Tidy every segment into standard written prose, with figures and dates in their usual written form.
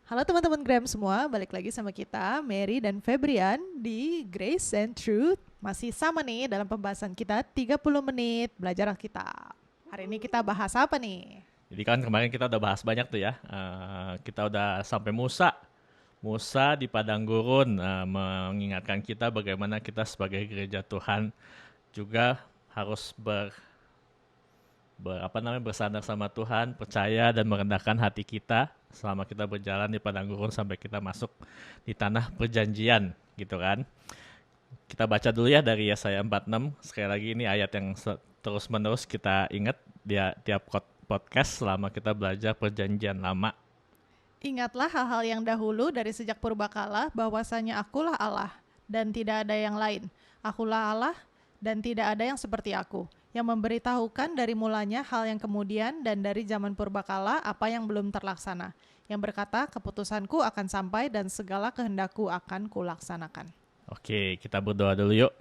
Halo teman-teman Gram semua, balik lagi sama kita, Mary dan Febrian di Grace and Truth. Masih sama nih dalam pembahasan kita 30 menit belajar Alkitab. Hari ini kita bahas apa nih? Jadi kan kemarin kita udah bahas banyak tuh ya. Kita udah sampai Musa. Musa di padang gurun mengingatkan kita bagaimana kita sebagai gereja Tuhan juga harus bersandar sama Tuhan, percaya dan merendahkan hati kita selama kita berjalan di padang gurun sampai kita masuk di tanah perjanjian gitu kan. Kita baca dulu ya dari Yesaya 46. Sekali lagi ini ayat yang terus-menerus kita ingat di tiap podcast selama kita belajar perjanjian lama. Ingatlah hal-hal yang dahulu dari sejak purbakala, bahwasanya akulah Allah dan tidak ada yang lain. Akulah Allah dan tidak ada yang seperti aku, yang memberitahukan dari mulanya hal yang kemudian dan dari zaman purbakala apa yang belum terlaksana, yang berkata keputusanku akan sampai dan segala kehendakku akan kulaksanakan. Oke, kita berdoa dulu yuk.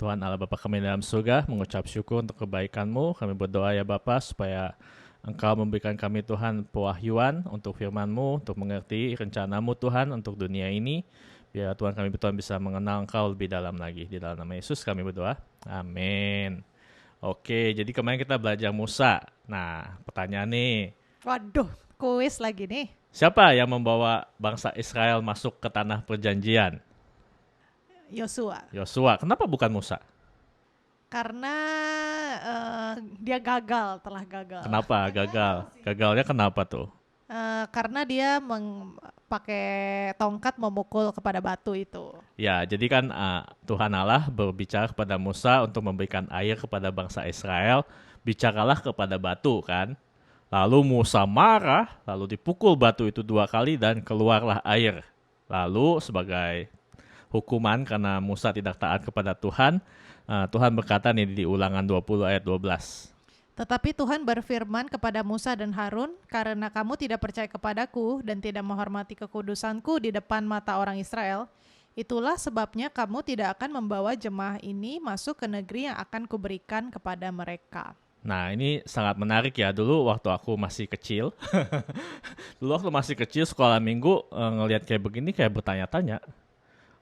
Tuhan Allah Bapa kami dalam surga, mengucap syukur untuk kebaikan-Mu. Kami berdoa ya Bapa supaya Engkau memberikan kami Tuhan pewahyuan untuk firman-Mu, untuk mengerti rencana-Mu Tuhan untuk dunia ini. Biar Tuhan kami Tuhan bisa mengenal Engkau lebih dalam lagi. Di dalam nama Yesus kami berdoa. Amin. Oke, jadi kemarin kita belajar Musa. Nah, pertanyaan nih. Waduh, kuis lagi nih. Siapa yang membawa bangsa Israel masuk ke tanah perjanjian? Yosua. Yosua. Kenapa bukan Musa? Karena dia telah gagal. Kenapa gagal? Gagalnya kenapa tuh? Karena dia pakai tongkat memukul kepada batu itu. Ya, jadi kan Tuhan Allah berbicara kepada Musa untuk memberikan air kepada bangsa Israel. Bicaralah kepada batu kan. Lalu Musa marah, lalu dipukul batu itu 2 kali dan keluarlah air. Lalu sebagai hukuman karena Musa tidak taat kepada Tuhan, Tuhan berkata nih di Ulangan 20 ayat 12. Tetapi Tuhan berfirman kepada Musa dan Harun, karena kamu tidak percaya kepadaku dan tidak menghormati kekudusanku di depan mata orang Israel, itulah sebabnya kamu tidak akan membawa jemaah ini masuk ke negeri yang akan kuberikan kepada mereka. Nah, ini sangat menarik ya. Dulu waktu aku masih kecil, sekolah minggu ngelihat kayak begini kayak bertanya-tanya.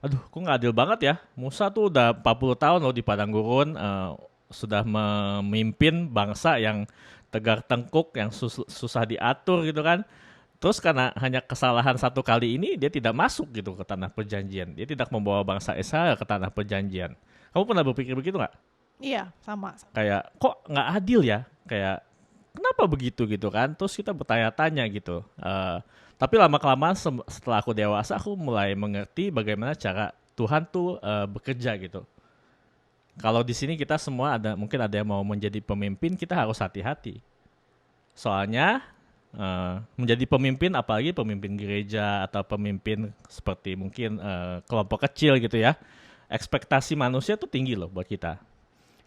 Aduh, kok nggak adil banget ya. Musa tuh udah 40 tahun loh di padang gurun, sudah memimpin bangsa yang tegar tengkuk, yang susah diatur gitu kan. Terus karena hanya kesalahan 1 kali ini, dia tidak masuk gitu ke tanah perjanjian. Dia tidak membawa bangsa Israel ke tanah perjanjian. Kamu pernah berpikir begitu nggak? Iya, sama. Kayak, kok nggak adil ya? Kayak, kenapa begitu gitu kan? Terus kita bertanya-tanya gitu. Tapi lama-kelamaan setelah aku dewasa, aku mulai mengerti bagaimana cara Tuhan tuh bekerja gitu. Kalau di sini kita semua mungkin ada yang mau menjadi pemimpin, kita harus hati-hati. Soalnya menjadi pemimpin, apalagi pemimpin gereja atau pemimpin seperti mungkin kelompok kecil gitu ya, ekspektasi manusia tuh tinggi loh buat kita.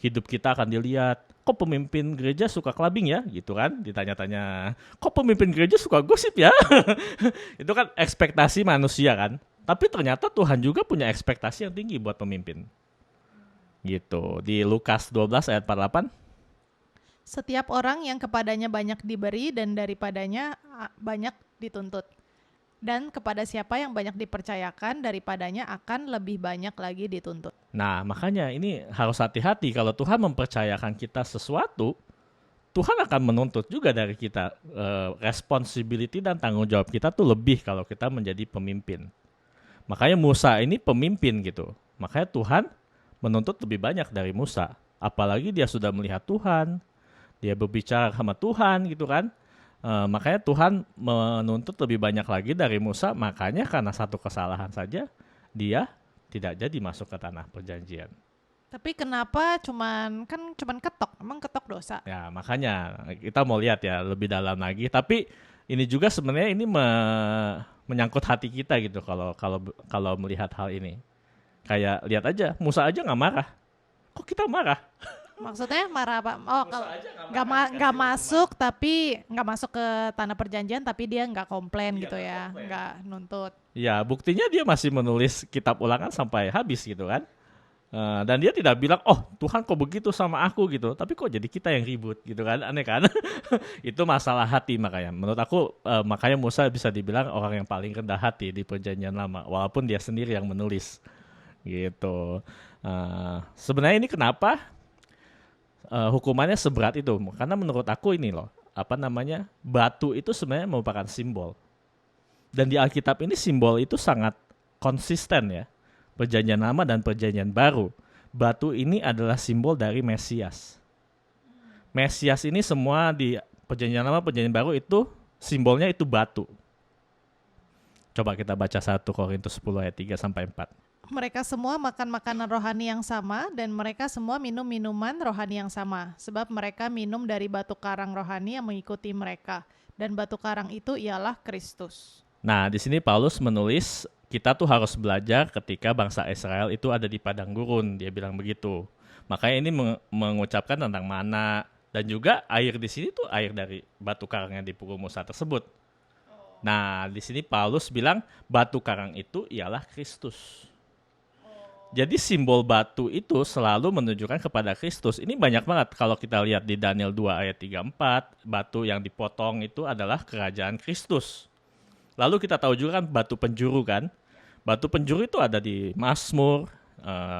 Hidup kita akan dilihat, kok pemimpin gereja suka clubbing ya gitu kan, ditanya-tanya, kok pemimpin gereja suka gosip ya. Itu kan ekspektasi manusia kan, tapi ternyata Tuhan juga punya ekspektasi yang tinggi buat pemimpin gitu. Di Lukas 12 ayat 48, Setiap orang yang kepadanya banyak diberi dan daripadanya banyak dituntut. Dan kepada siapa yang banyak dipercayakan, daripadanya akan lebih banyak lagi dituntut. nah makanya ini harus hati-hati. Kalau Tuhan mempercayakan kita sesuatu, Tuhan akan menuntut juga dari kita. Responsibility dan tanggung jawab kita tuh lebih kalau kita menjadi pemimpin. Makanya Musa ini pemimpin gitu. Makanya Tuhan menuntut lebih banyak dari Musa. Apalagi dia sudah melihat Tuhan, dia berbicara sama Tuhan gitu kan. Makanya Tuhan menuntut lebih banyak lagi dari Musa. Makanya karena satu kesalahan saja, dia tidak jadi masuk ke tanah perjanjian. Tapi kenapa cuman ketok? Emang ketok dosa? Ya, makanya kita mau lihat ya lebih dalam lagi. Tapi ini juga sebenarnya ini menyangkut hati kita gitu kalau melihat hal ini. Kayak lihat aja, Musa aja nggak marah. Kok kita marah? Maksudnya marah apa? Oh, kalau nggak masuk ke tanah perjanjian, tapi dia nggak komplain gitu ya, nggak nuntut. Ya, buktinya dia masih menulis kitab Ulangan sampai habis gitu kan. Dan dia tidak bilang, oh Tuhan kok begitu sama aku gitu, tapi kok jadi kita yang ribut gitu kan, aneh kan? Itu masalah hati makanya. Menurut aku makanya Musa bisa dibilang orang yang paling rendah hati di Perjanjian Lama, walaupun dia sendiri yang menulis gitu. Sebenarnya ini kenapa hukumannya seberat itu? Karena menurut aku ini loh, batu itu sebenarnya merupakan simbol. Dan di Alkitab ini simbol itu sangat konsisten ya. Perjanjian Lama dan Perjanjian Baru. Batu ini adalah simbol dari Mesias. Mesias ini semua di Perjanjian Lama, Perjanjian Baru itu simbolnya itu batu. Coba kita baca 1 Korintus 10 ayat 3 sampai 4. Mereka semua makan makanan rohani yang sama dan mereka semua minum minuman rohani yang sama. Sebab mereka minum dari batu karang rohani yang mengikuti mereka. Dan batu karang itu ialah Kristus. Nah, di sini Paulus menulis kita tuh harus belajar ketika bangsa Israel itu ada di padang gurun, dia bilang begitu. Makanya ini mengucapkan tentang mana dan juga air di sini tuh air dari batu karang yang dipukul Musa tersebut. Nah, di sini Paulus bilang batu karang itu ialah Kristus. Jadi simbol batu itu selalu menunjukkan kepada Kristus. Ini banyak banget kalau kita lihat di Daniel 2 ayat 3-4, batu yang dipotong itu adalah kerajaan Kristus. Lalu kita tahu juga kan batu penjuru kan. Batu penjuru itu ada di Mazmur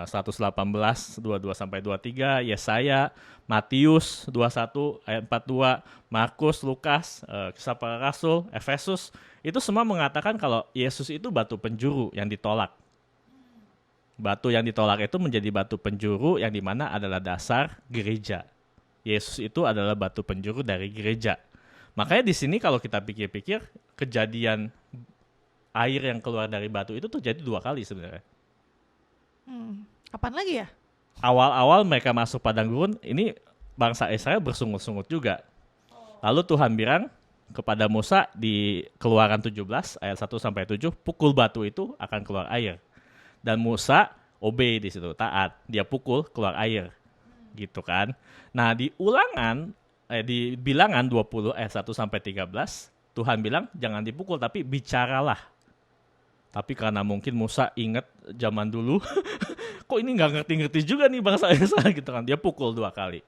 118, 22-23, Yesaya, Matius 21 ayat 42, Markus, Lukas, Kisah Para Rasul, Efesus. Itu semua mengatakan kalau Yesus itu batu penjuru yang ditolak. Batu yang ditolak itu menjadi batu penjuru yang dimana adalah dasar gereja. Yesus itu adalah batu penjuru dari gereja. Makanya di sini kalau kita pikir-pikir, kejadian air yang keluar dari batu itu terjadi 2 kali sebenarnya. Kapan lagi ya? Awal-awal mereka masuk padang gurun, ini bangsa Israel bersungut-sungut juga. Lalu Tuhan bilang kepada Musa di Keluaran 17 ayat 1-7, pukul batu itu akan keluar air. Dan Musa obey di situ, taat. Dia pukul keluar air. Gitu kan. Nah, di di Bilangan 20 ayat 1-13, Tuhan bilang jangan dipukul tapi bicaralah. Tapi karena mungkin Musa ingat zaman dulu, kok ini nggak ngerti-ngerti juga nih bangsa Israel gitu kan. Dia pukul 2 kali.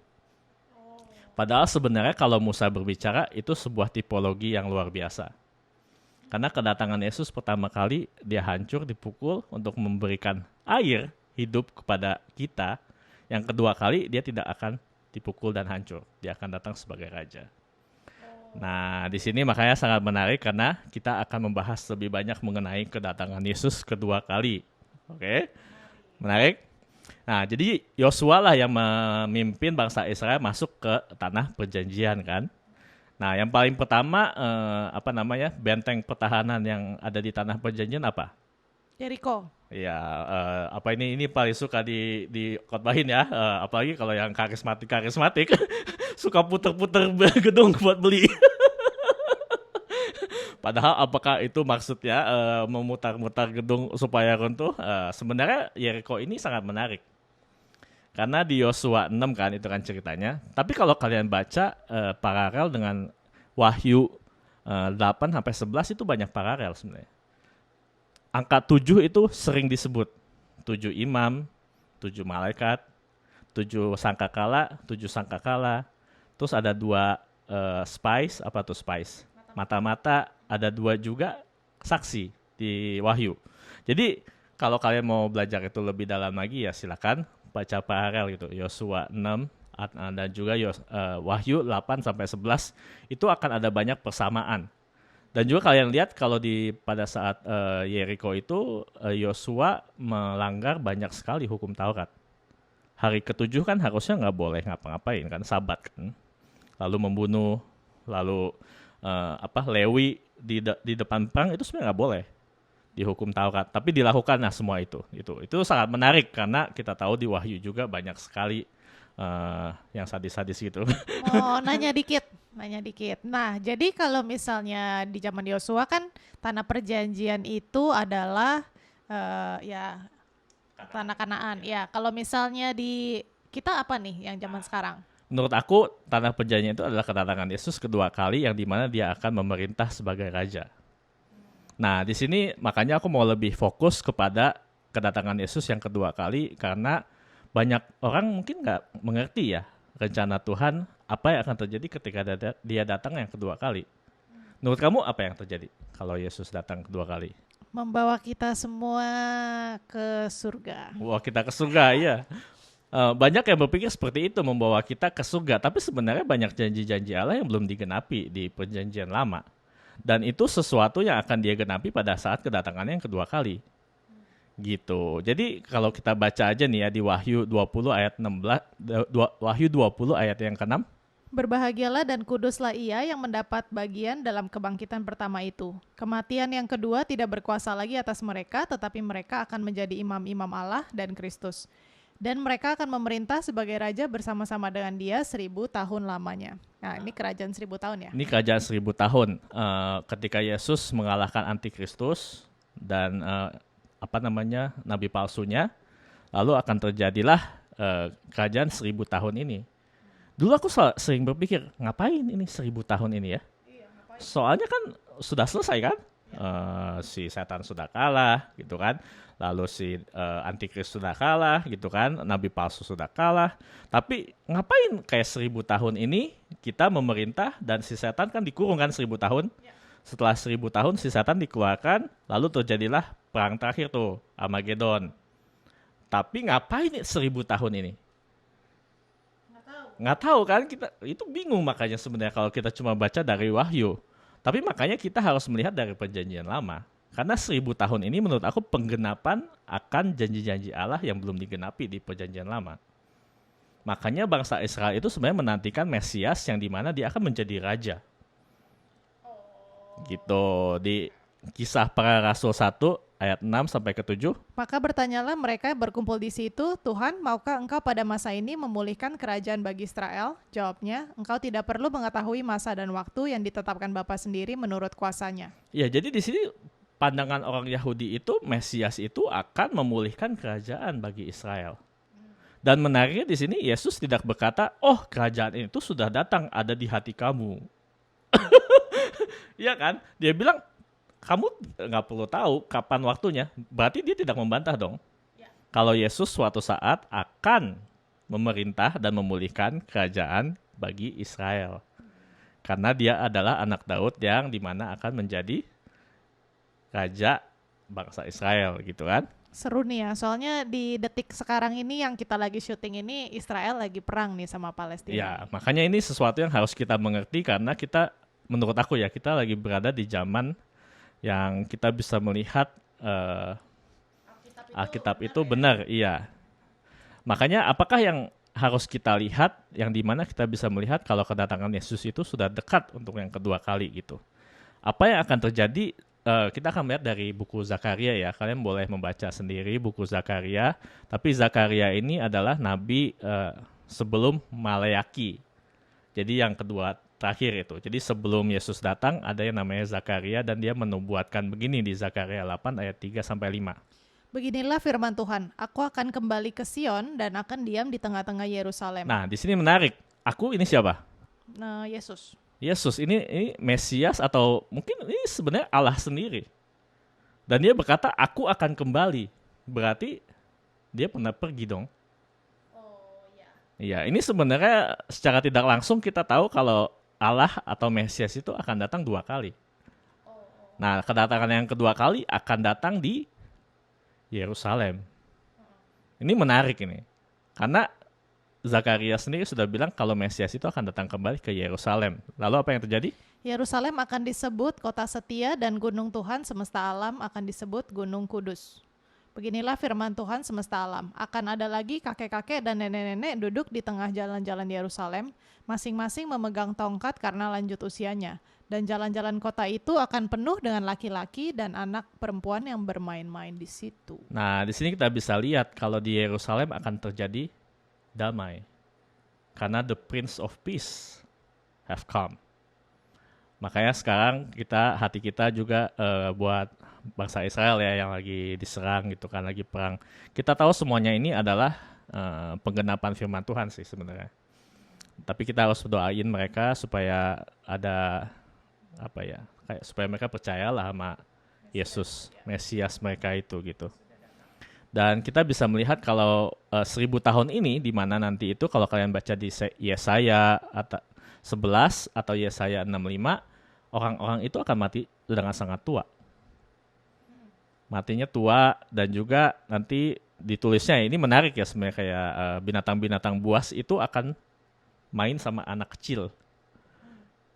Padahal sebenarnya kalau Musa berbicara itu sebuah tipologi yang luar biasa. Karena kedatangan Yesus pertama kali dia hancur, dipukul untuk memberikan air hidup kepada kita. Yang kedua kali dia tidak akan dipukul dan hancur. Dia akan datang sebagai raja. Nah, di sini makanya sangat menarik karena kita akan membahas lebih banyak mengenai kedatangan Yesus kedua kali. Oke? Menarik? Nah, jadi Yosua lah yang memimpin bangsa Israel masuk ke tanah perjanjian kan. Nah, yang paling pertama benteng pertahanan yang ada di tanah perjanjian apa? Jericho. Ya, ini paling suka di khotbahin ya, apalagi kalau yang karismatik suka puter-puter gedung buat beli. Padahal apakah itu maksudnya memutar-mutar gedung supaya runtuh? Sebenarnya Jericho ini sangat menarik. Karena di Yosua 6 kan itu kan ceritanya. Tapi kalau kalian baca paralel dengan Wahyu 8-11 itu banyak paralel sebenarnya. Angka 7 itu sering disebut. 7 imam, 7 malaikat, 7 sangkakala, 7 sangkakala. Terus ada 2 spies, apa tuh spies? Mata-mata, ada 2 juga saksi di Wahyu. Jadi kalau kalian mau belajar itu lebih dalam lagi ya silakan baca paralel gitu. Yosua 6 dan juga Wahyu 8-11 itu akan ada banyak persamaan. Dan juga kalian lihat kalau pada saat Jericho itu Yosua melanggar banyak sekali hukum Taurat. Hari ke-7 kan harusnya nggak boleh ngapa-ngapain kan, Sabat kan. Lalu membunuh, lalu Lewi di depan perang itu sebenarnya nggak boleh di hukum Taurat. Tapi dilakukan semua itu. Itu sangat menarik karena kita tahu di Wahyu juga banyak sekali yang sadis-sadis gitu. Oh, nanya dikit. Nah, jadi kalau misalnya di zaman Yosua kan tanah perjanjian itu adalah tanah Kanaan. Ya, kalau misalnya di kita apa nih yang zaman sekarang? Menurut aku tanah perjanjian itu adalah kedatangan Yesus kedua kali yang dimana dia akan memerintah sebagai raja. Nah, di sini makanya aku mau lebih fokus kepada kedatangan Yesus yang kedua kali karena banyak orang mungkin nggak mengerti ya rencana Tuhan apa yang akan terjadi ketika dia datang yang kedua kali. Menurut kamu apa yang terjadi kalau Yesus datang kedua kali? Membawa kita semua ke surga. Wah, kita ke surga, iya. Banyak yang berpikir seperti itu, membawa kita ke surga. Tapi sebenarnya banyak janji-janji Allah yang belum digenapi di perjanjian lama. Dan itu sesuatu yang akan dia genapi pada saat kedatangannya yang kedua kali. Gitu. Jadi kalau kita baca aja nih ya di Wahyu 20 ayat 16, Wahyu 20 ayat yang ke-6. Berbahagialah dan kuduslah ia yang mendapat bagian dalam kebangkitan pertama itu. Kematian yang kedua tidak berkuasa lagi atas mereka, tetapi mereka akan menjadi imam-imam Allah dan Kristus. Dan mereka akan memerintah sebagai raja bersama-sama dengan dia 1000 tahun lamanya. Nah, ini kerajaan 1000 tahun ya? Ini kerajaan 1000 tahun. Ketika Yesus mengalahkan antikristus dan nabi palsunya, lalu akan terjadilah kerajaan 1000 tahun ini. Dulu aku sering berpikir, ngapain ini 1000 tahun ini ya? Soalnya kan sudah selesai kan? Si setan sudah kalah gitu kan. Lalu si antikristus sudah kalah gitu kan. Nabi palsu sudah kalah. Tapi ngapain kayak 1000 tahun ini kita memerintah dan si setan kan dikurung kan 1000 tahun. Setelah 1000 tahun si setan dikeluarkan, lalu terjadilah perang terakhir tuh, Armageddon. Tapi ngapain 1000 tahun ini? Nggak tahu kan, kita itu bingung makanya sebenarnya kalau kita cuma baca dari Wahyu. Tapi makanya kita harus melihat dari perjanjian lama. Karena 1000 tahun ini menurut aku penggenapan akan janji-janji Allah yang belum digenapi di perjanjian lama. Makanya bangsa Israel itu sebenarnya menantikan Mesias yang dimana dia akan menjadi raja. Gitu, di Kisah Para Rasul 1 ayat 6 sampai ke 7. Maka bertanyalah mereka berkumpul di situ, Tuhan, maukah engkau pada masa ini memulihkan kerajaan bagi Israel? Jawabnya, engkau tidak perlu mengetahui masa dan waktu yang ditetapkan Bapa sendiri menurut kuasanya. Ya, jadi di sini pandangan orang Yahudi itu Mesias itu akan memulihkan kerajaan bagi Israel. Dan menariknya di sini Yesus tidak berkata, oh kerajaan itu sudah datang, ada di hati kamu. Iya kan? Dia bilang, kamu nggak perlu tahu kapan waktunya. Berarti dia tidak membantah dong. Ya. Kalau Yesus suatu saat akan memerintah dan memulihkan kerajaan bagi Israel. Karena dia adalah anak Daud yang dimana akan menjadi raja bangsa Israel gitu kan. Seru nih ya, soalnya di detik sekarang ini yang kita lagi syuting ini Israel lagi perang nih sama Palestina. Ya, makanya ini sesuatu yang harus kita mengerti karena kita, menurut aku ya, kita lagi berada di zaman yang kita bisa melihat Alkitab itu benar, iya. Makanya apakah yang harus kita lihat, yang dimana kita bisa melihat kalau kedatangan Yesus itu sudah dekat untuk yang kedua kali gitu. Apa yang akan terjadi, kita akan melihat dari buku Zakaria ya. Kalian boleh membaca sendiri buku Zakaria. Tapi Zakaria ini adalah nabi sebelum Maleaki. Jadi yang kedua terakhir itu. Jadi sebelum Yesus datang ada yang namanya Zakaria dan dia menubuatkan begini di Zakaria 8 ayat 3 sampai 5. Beginilah firman Tuhan, aku akan kembali ke Sion dan akan diam di tengah-tengah Yerusalem. Nah, di sini menarik. Aku ini siapa? Nah, Yesus. Yesus ini Mesias atau mungkin ini sebenarnya Allah sendiri. Dan dia berkata, aku akan kembali. Berarti dia pernah pergi dong. Iya, ini sebenarnya secara tidak langsung kita tahu kalau Allah atau Mesias itu akan datang 2 kali. Nah, kedatangan yang kedua kali akan datang di Yerusalem. Ini menarik ini. Karena Zakaria sendiri sudah bilang kalau Mesias itu akan datang kembali ke Yerusalem. Lalu apa yang terjadi? Yerusalem akan disebut kota setia dan gunung Tuhan semesta alam akan disebut gunung kudus. Beginilah firman Tuhan semesta alam. Akan ada lagi kakek-kakek dan nenek-nenek duduk di tengah jalan-jalan Yerusalem, masing-masing memegang tongkat karena lanjut usianya. Dan jalan-jalan kota itu akan penuh dengan laki-laki dan anak perempuan yang bermain-main di situ. Nah, di sini kita bisa lihat kalau di Yerusalem akan terjadi damai. Karena the Prince of Peace have come. Makanya sekarang hati kita juga buat bangsa Israel ya yang lagi diserang gitu kan, lagi perang. Kita tahu semuanya ini adalah penggenapan firman Tuhan sih sebenarnya. Tapi kita harus doain mereka supaya ada supaya mereka percayalah sama Yesus, Mesias mereka itu gitu. Dan kita bisa melihat kalau 1000 tahun ini, di mana nanti itu kalau kalian baca di Yesaya 11 atau Yesaya 65, orang-orang itu akan mati dengan sangat tua. Matinya tua, dan juga nanti ditulisnya, ini menarik ya sebenarnya, kayak binatang-binatang buas itu akan main sama anak kecil.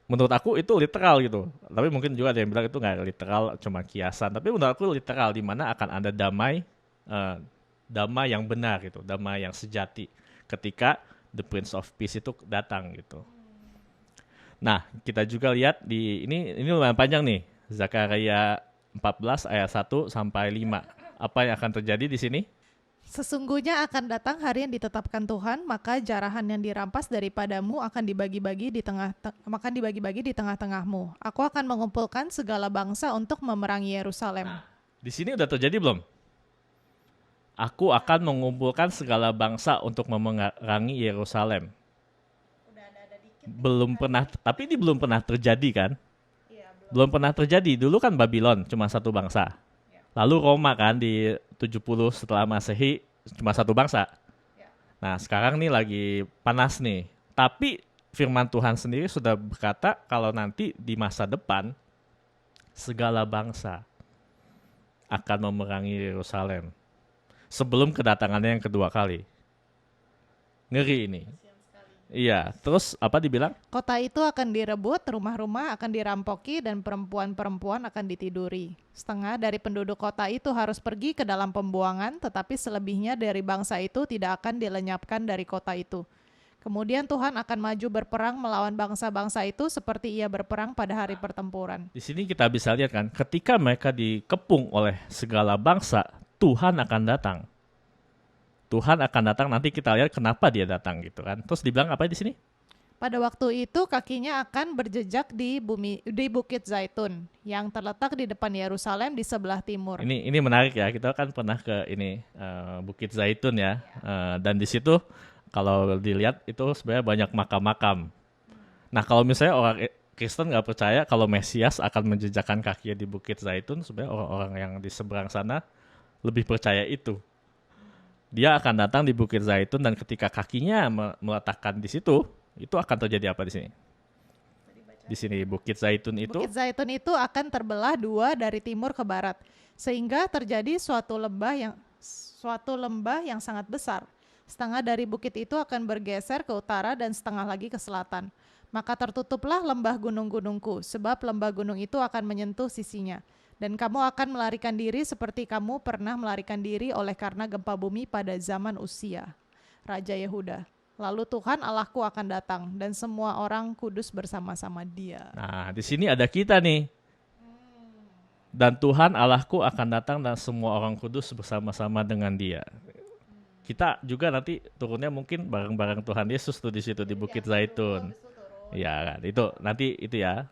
Menurut aku itu literal gitu. Tapi mungkin juga ada yang bilang itu nggak literal, cuma kiasan. Tapi menurut aku literal, di mana akan ada damai, damai yang benar gitu, damai yang sejati ketika the Prince of Peace itu datang gitu. Nah, kita juga lihat di ini lumayan panjang nih, Zakaria 14 ayat 1 sampai 5. Apa yang akan terjadi di sini? Sesungguhnya akan datang hari yang ditetapkan Tuhan, maka jarahan yang dirampas daripadamu akan dibagi-bagi di tengah-tengahmu. Aku akan mengumpulkan segala bangsa untuk memerangi Yerusalem. Di sini udah terjadi belum? Aku akan mengumpulkan segala bangsa untuk memerangi Yerusalem. Belum pernah, tapi ini belum pernah terjadi kan? Belum pernah terjadi. Dulu kan Babylon cuma satu bangsa. Lalu Roma kan di 70 setelah Masehi cuma satu bangsa. Nah, sekarang nih lagi panas nih. Tapi firman Tuhan sendiri sudah berkata kalau nanti di masa depan segala bangsa akan memerangi Yerusalem sebelum kedatangannya yang kedua kali. Ngeri ini. Iya, terus apa dibilang? Kota itu akan direbut, rumah-rumah akan dirampoki, dan perempuan-perempuan akan ditiduri. Setengah dari penduduk kota itu harus pergi ke dalam pembuangan, tetapi selebihnya dari bangsa itu tidak akan dilenyapkan dari kota itu. Kemudian Tuhan akan maju berperang melawan bangsa-bangsa itu seperti ia berperang pada hari pertempuran. Di sini kita bisa lihat kan, ketika mereka dikepung oleh segala bangsa, Tuhan akan datang. Tuhan akan datang, nanti kita lihat kenapa dia datang gitu kan. Terus dibilang apa di sini? Pada waktu itu kakinya akan berjejak di Bukit Zaitun yang terletak di depan Yerusalem di sebelah timur. Ini menarik ya, kita kan pernah ke Bukit Zaitun ya. Dan di situ kalau dilihat itu sebenarnya banyak makam-makam. Nah, kalau misalnya orang Kristen nggak percaya kalau Mesias akan menjejakkan kakinya di Bukit Zaitun, sebenarnya orang-orang yang di seberang sana lebih percaya itu. Dia akan datang di Bukit Zaitun, dan ketika kakinya meletakkan di situ, itu akan terjadi apa di sini? Di sini Bukit Zaitun itu akan terbelah dua dari timur ke barat, sehingga terjadi suatu lembah yang sangat besar. Setengah dari bukit itu akan bergeser ke utara dan setengah lagi ke selatan. Maka tertutuplah lembah gunung-gunungku, sebab lembah gunung itu akan menyentuh sisinya. Dan kamu akan melarikan diri seperti kamu pernah melarikan diri oleh karena gempa bumi pada zaman Usia, Raja Yehuda. Lalu Tuhan Allahku akan datang dan semua orang kudus bersama-sama Dia. Nah, di sini ada kita nih. Dan Tuhan Allahku akan datang dan semua orang kudus bersama-sama dengan Dia. Kita juga nanti turunnya mungkin bareng-bareng Tuhan Yesus tuh di situ di Bukit Zaitun. Ya kan, itu nanti itu ya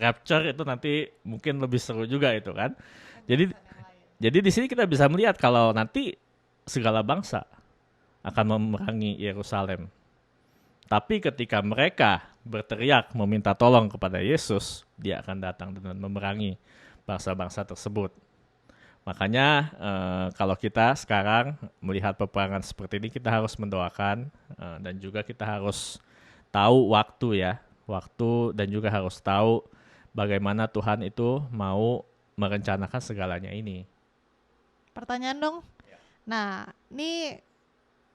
rapture itu nanti mungkin lebih seru juga itu kan. Jadi di sini kita bisa melihat kalau nanti segala bangsa akan memerangi Yerusalem. Tapi ketika mereka berteriak meminta tolong kepada Yesus, Dia akan datang dan memerangi bangsa-bangsa tersebut. Makanya kalau kita sekarang melihat peperangan seperti ini, kita harus mendoakan dan juga kita harus tahu waktu dan juga harus tahu bagaimana Tuhan itu mau merencanakan segalanya ini. Pertanyaan dong. Nah, ini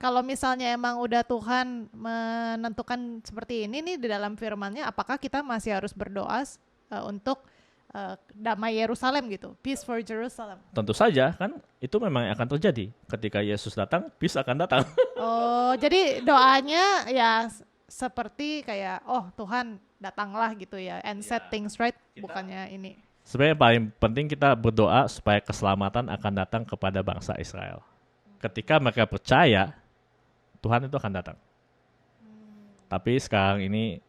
kalau misalnya emang udah Tuhan menentukan seperti ini nih di dalam firman-Nya, apakah kita masih harus berdoa untuk damai Yerusalem gitu, peace for Jerusalem? Tentu saja kan, itu memang akan terjadi. Ketika Yesus datang, peace akan datang. Oh, jadi doanya ya seperti kayak, oh Tuhan datanglah gitu ya, and set things right, bukannya ini. Sebenarnya paling penting kita berdoa supaya keselamatan akan datang kepada bangsa Israel. Ketika mereka percaya, Tuhan itu akan datang. Tapi sekarang ini,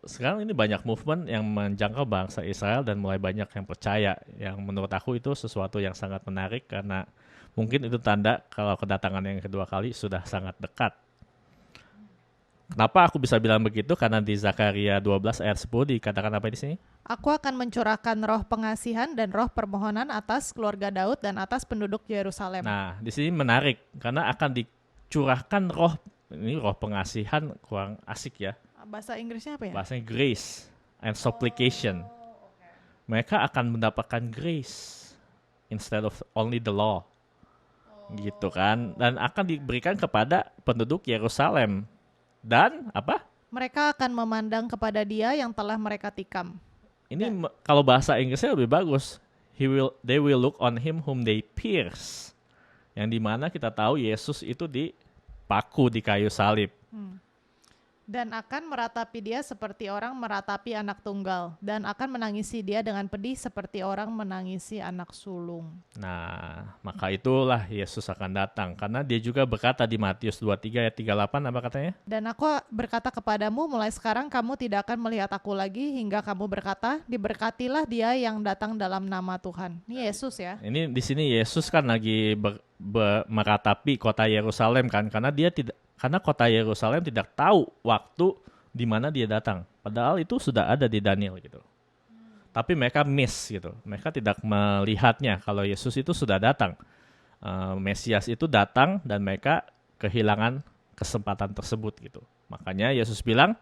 sekarang ini banyak movement yang menjangkau bangsa Israel dan mulai banyak yang percaya. Yang menurut aku itu sesuatu yang sangat menarik karena mungkin itu tanda kalau kedatangan yang kedua kali sudah sangat dekat. Kenapa aku bisa bilang begitu? Karena di Zakaria 12 ayat 10 dikatakan apa di sini? Aku akan mencurahkan roh pengasihan dan roh permohonan atas keluarga Daud dan atas penduduk Yerusalem. Nah, di sini menarik karena akan dicurahkan roh, ini roh pengasihan kurang asik ya. Bahasa Inggrisnya apa ya? Bahasanya grace and supplication. Mereka akan mendapatkan grace instead of only the law. Gitu kan. Dan akan diberikan kepada penduduk Yerusalem. Dan apa? Mereka akan memandang kepada Dia yang telah mereka tikam. Ini kalau bahasa Inggrisnya lebih bagus. They will look on him whom they pierce. Yang dimana kita tahu Yesus itu dipaku di kayu salib. Dan akan meratapi Dia seperti orang meratapi anak tunggal. Dan akan menangisi Dia dengan pedih seperti orang menangisi anak sulung. Nah, maka itulah Yesus akan datang. Karena dia juga berkata di Matius 23 ayat 38, apa katanya? Dan aku berkata kepadamu, mulai sekarang kamu tidak akan melihat aku lagi, hingga kamu berkata, diberkatilah Dia yang datang dalam nama Tuhan. Ini Yesus ya. Ini di sini Yesus kan lagi meratapi kota Yerusalem kan, karena kota Yerusalem tidak tahu waktu di mana dia datang. Padahal itu sudah ada di Daniel gitu. Tapi mereka miss gitu. Mereka tidak melihatnya kalau Yesus itu sudah datang. Mesias itu datang dan mereka kehilangan kesempatan tersebut gitu. Makanya Yesus bilang,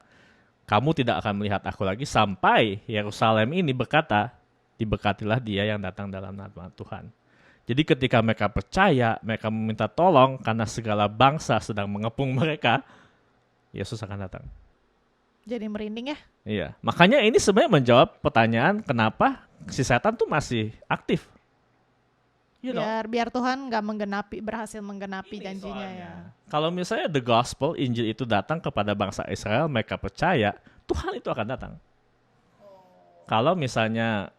kamu tidak akan melihat aku lagi sampai Yerusalem ini berkata, diberkatilah Dia yang datang dalam nama Tuhan. Jadi ketika mereka percaya, mereka meminta tolong karena segala bangsa sedang mengepung mereka, Yesus akan datang. Jadi merinding ya. Iya, makanya ini sebenarnya menjawab pertanyaan kenapa si setan tuh masih aktif. Biar Tuhan nggak berhasil menggenapi janjinya ya. Kalau misalnya the gospel, Injil itu datang kepada bangsa Israel, mereka percaya, Tuhan itu akan datang. Kalau misalnya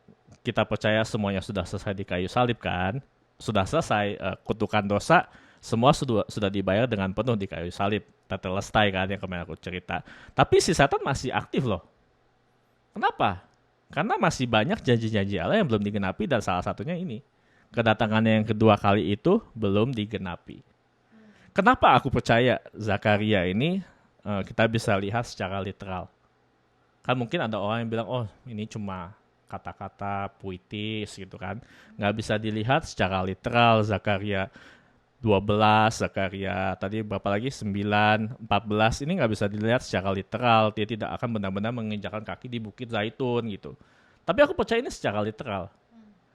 kita percaya semuanya sudah selesai di kayu salib kan, sudah selesai kutukan dosa, semua sudah dibayar dengan penuh di kayu salib. Tetelestai kan yang kemarin aku cerita. Tapi si setan masih aktif loh. Kenapa? Karena masih banyak janji-janji Allah yang belum digenapi dan salah satunya ini. Kedatangannya yang kedua kali itu belum digenapi. Kenapa aku percaya Zakaria ini kita bisa lihat secara literal. Kan mungkin ada orang yang bilang, oh ini cuma kata-kata puitis gitu kan. Nggak bisa dilihat secara literal. Zakaria 12, Zakaria tadi berapa lagi? 9, 14. Ini nggak bisa dilihat secara literal. Dia tidak akan benar-benar menginjakkan kaki di Bukit Zaitun gitu. Tapi aku percaya ini secara literal.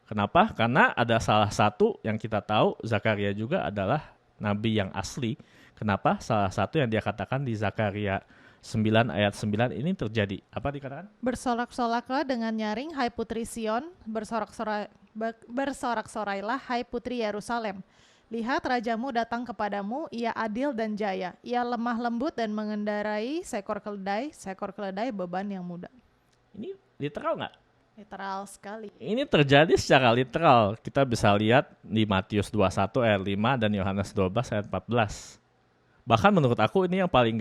Kenapa? Karena ada salah satu yang kita tahu, Zakaria juga adalah nabi yang asli. Kenapa? Salah satu yang dia katakan di Zakaria 9 ayat 9 ini terjadi. Apa dikatakan? Bersorak-soraklah dengan nyaring, hai putri Sion, bersorak-sorailah, hai putri Yerusalem. Lihat rajamu datang kepadamu, ia adil dan jaya. Ia lemah lembut dan mengendarai seekor keledai beban yang mudah. Ini literal nggak? Literal sekali. Ini terjadi secara literal. Kita bisa lihat di Matius 21 ayat 5 dan Yohanes 12 ayat 14. Bahkan menurut aku ini yang paling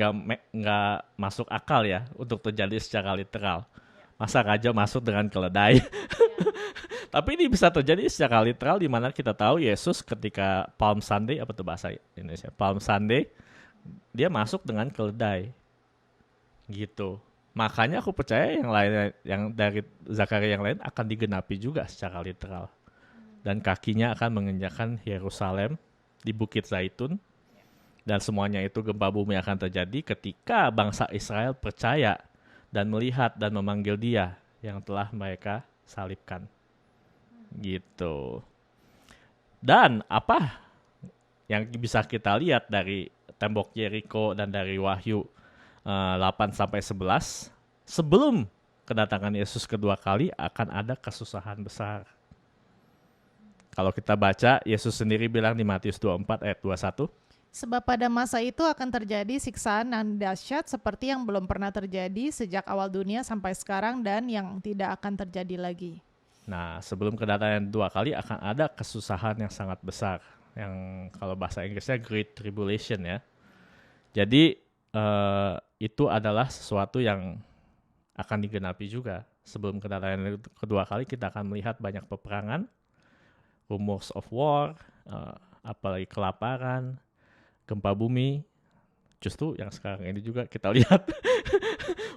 nggak masuk akal ya untuk terjadi secara literal. Masa raja masuk dengan keledai? Tapi ini bisa terjadi secara literal di mana kita tahu Yesus ketika Palm Sunday, apa tuh bahasa Indonesia? Palm Sunday, dia masuk dengan keledai. Gitu. Makanya aku percaya yang lain, yang dari Zakaria yang lain akan digenapi juga secara literal. Dan kakinya akan menginjakkan Yerusalem di Bukit Zaitun. Dan semuanya itu gempa bumi akan terjadi ketika bangsa Israel percaya dan melihat dan memanggil Dia yang telah mereka salibkan. Gitu. Dan apa yang bisa kita lihat dari tembok Yeriko dan dari Wahyu 8-11, sebelum kedatangan Yesus kedua kali akan ada kesusahan besar. Kalau kita baca, Yesus sendiri bilang di Matius 24 ayat 21, sebab pada masa itu akan terjadi siksaan yang dahsyat seperti yang belum pernah terjadi sejak awal dunia sampai sekarang dan yang tidak akan terjadi lagi. Nah, sebelum kedatangan dua kali akan ada kesusahan yang sangat besar. Yang kalau bahasa Inggrisnya Great Tribulation ya. Jadi itu adalah sesuatu yang akan digenapi juga. Sebelum kedatangan kedua kali kita akan melihat banyak peperangan, rumors of war, apalagi kelaparan, gempa bumi, justru yang sekarang ini juga kita lihat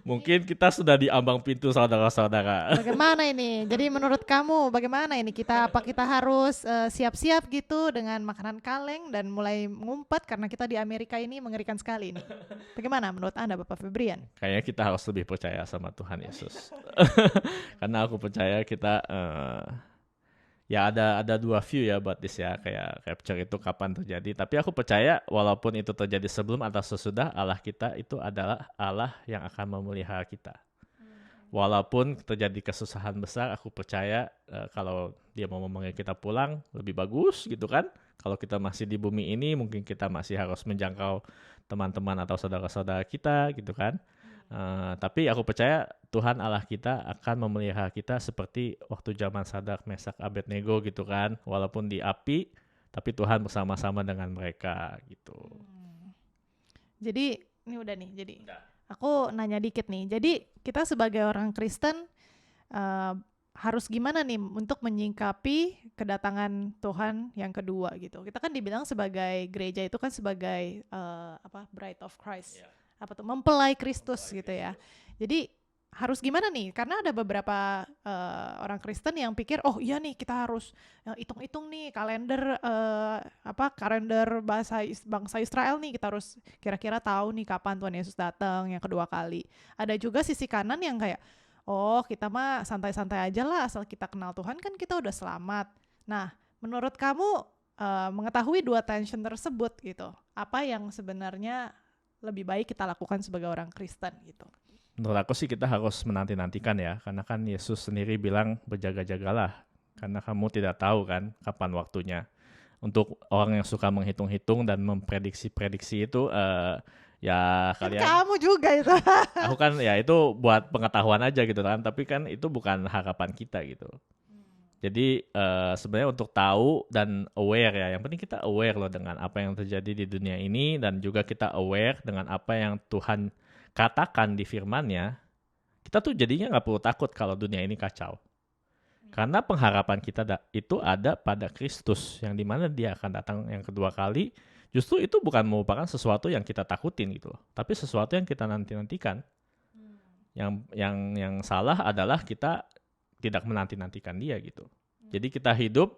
mungkin kita sudah di ambang pintu saudara-saudara. Bagaimana ini? Jadi menurut kamu bagaimana ini? Kita harus siap-siap gitu dengan makanan kaleng dan mulai ngumpet karena kita di Amerika ini mengerikan sekali ini. Bagaimana menurut Anda Bapak Febrian? Kayaknya kita harus lebih percaya sama Tuhan Yesus. Karena aku percaya kita ya ada dua view ya buat this ya, kayak rapture itu kapan terjadi. Tapi aku percaya walaupun itu terjadi sebelum atau sesudah, Allah kita itu adalah Allah yang akan memelihara kita. Walaupun terjadi kesusahan besar, aku percaya kalau dia mau memanggil kita pulang lebih bagus gitu kan. Kalau kita masih di bumi ini mungkin kita masih harus menjangkau teman-teman atau saudara-saudara kita gitu kan. Tapi aku percaya Tuhan Allah kita akan memelihara kita seperti waktu zaman Sadrak, Mesak, Abednego gitu kan. Walaupun di api, tapi Tuhan bersama-sama dengan mereka gitu. Jadi ini udah nih. Jadi aku nanya dikit nih. Jadi kita sebagai orang Kristen harus gimana nih untuk menyingkapi kedatangan Tuhan yang kedua gitu. Kita kan dibilang sebagai gereja itu kan sebagai bride of Christ. Yeah. Apa tuh, mempelai Kristus gitu ya. Jadi harus gimana nih? Karena ada beberapa orang Kristen yang pikir, oh iya nih kita harus hitung-hitung nih kalender kalender bangsa Israel nih, kita harus kira-kira tahu nih kapan Tuhan Yesus datang yang kedua kali. Ada juga sisi kanan yang kayak, oh kita mah santai-santai aja lah, asal kita kenal Tuhan kan kita udah selamat. Nah, menurut kamu mengetahui dua tension tersebut gitu, apa yang sebenarnya lebih baik kita lakukan sebagai orang Kristen gitu? Menurut aku sih kita harus menanti-nantikan ya, karena kan Yesus sendiri bilang berjaga-jagalah, karena kamu tidak tahu kan kapan waktunya. Untuk orang yang suka menghitung-hitung dan memprediksi-prediksi itu ya Kan kalian. kamu juga itu. Aku kan ya itu buat pengetahuan aja gitu kan, tapi kan itu bukan harapan kita gitu. Jadi sebenarnya untuk tahu dan aware ya, yang penting kita aware loh dengan apa yang terjadi di dunia ini, dan juga kita aware dengan apa yang Tuhan katakan di firman-Nya. Kita tuh jadinya nggak perlu takut kalau dunia ini kacau. Karena pengharapan kita itu ada pada Kristus, yang dimana dia akan datang yang kedua kali. Justru itu bukan merupakan sesuatu yang kita takutin gitu loh, tapi sesuatu yang kita nanti-nantikan. Yang salah adalah kita tidak menanti-nantikan dia gitu. Jadi kita hidup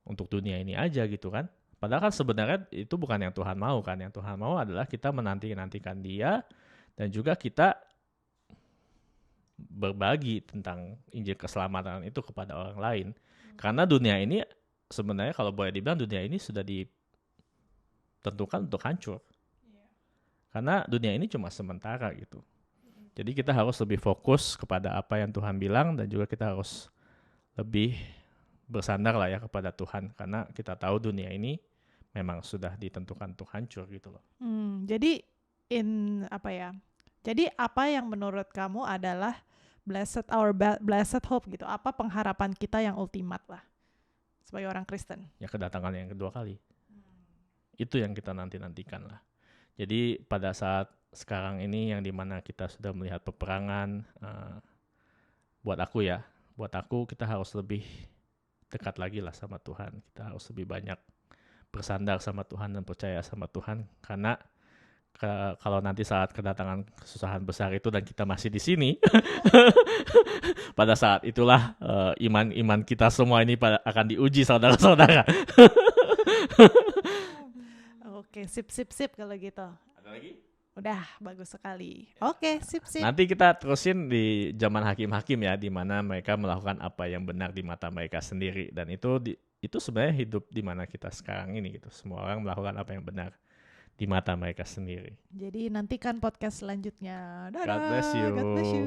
untuk dunia ini aja gitu kan. Padahal kan sebenarnya itu bukan yang Tuhan mau kan. Yang Tuhan mau adalah kita menanti-nantikan dia, dan juga kita berbagi tentang Injil keselamatan itu kepada orang lain. Karena dunia ini sebenarnya kalau boleh dibilang dunia ini sudah ditentukan untuk hancur. Karena dunia ini cuma sementara gitu. Jadi kita harus lebih fokus kepada apa yang Tuhan bilang, dan juga kita harus lebih bersandar lah ya kepada Tuhan, karena kita tahu dunia ini memang sudah ditentukan untuk hancur gitu loh. Jadi Jadi apa yang menurut kamu adalah blessed hope gitu? Apa pengharapan kita yang ultimat lah sebagai orang Kristen? Ya kedatangan yang kedua kali. Itu yang kita nantikan lah. Jadi pada saat sekarang ini yang dimana kita sudah melihat peperangan, buat aku kita harus lebih dekat lagi lah sama Tuhan. Kita harus lebih banyak bersandar sama Tuhan dan percaya sama Tuhan, karena kalau nanti saat kedatangan kesusahan besar itu dan kita masih di sini, pada saat itulah iman kita semua ini akan diuji, saudara-saudara. Oke, sip kalau gitu. Ada lagi? Udah, bagus sekali. Oke, sip. Nanti kita terusin di zaman hakim-hakim ya, di mana mereka melakukan apa yang benar di mata mereka sendiri, dan itu sebenarnya hidup di mana kita sekarang ini gitu. Semua orang melakukan apa yang benar di mata mereka sendiri. Jadi nantikan podcast selanjutnya. Dadah. God bless you. God bless you.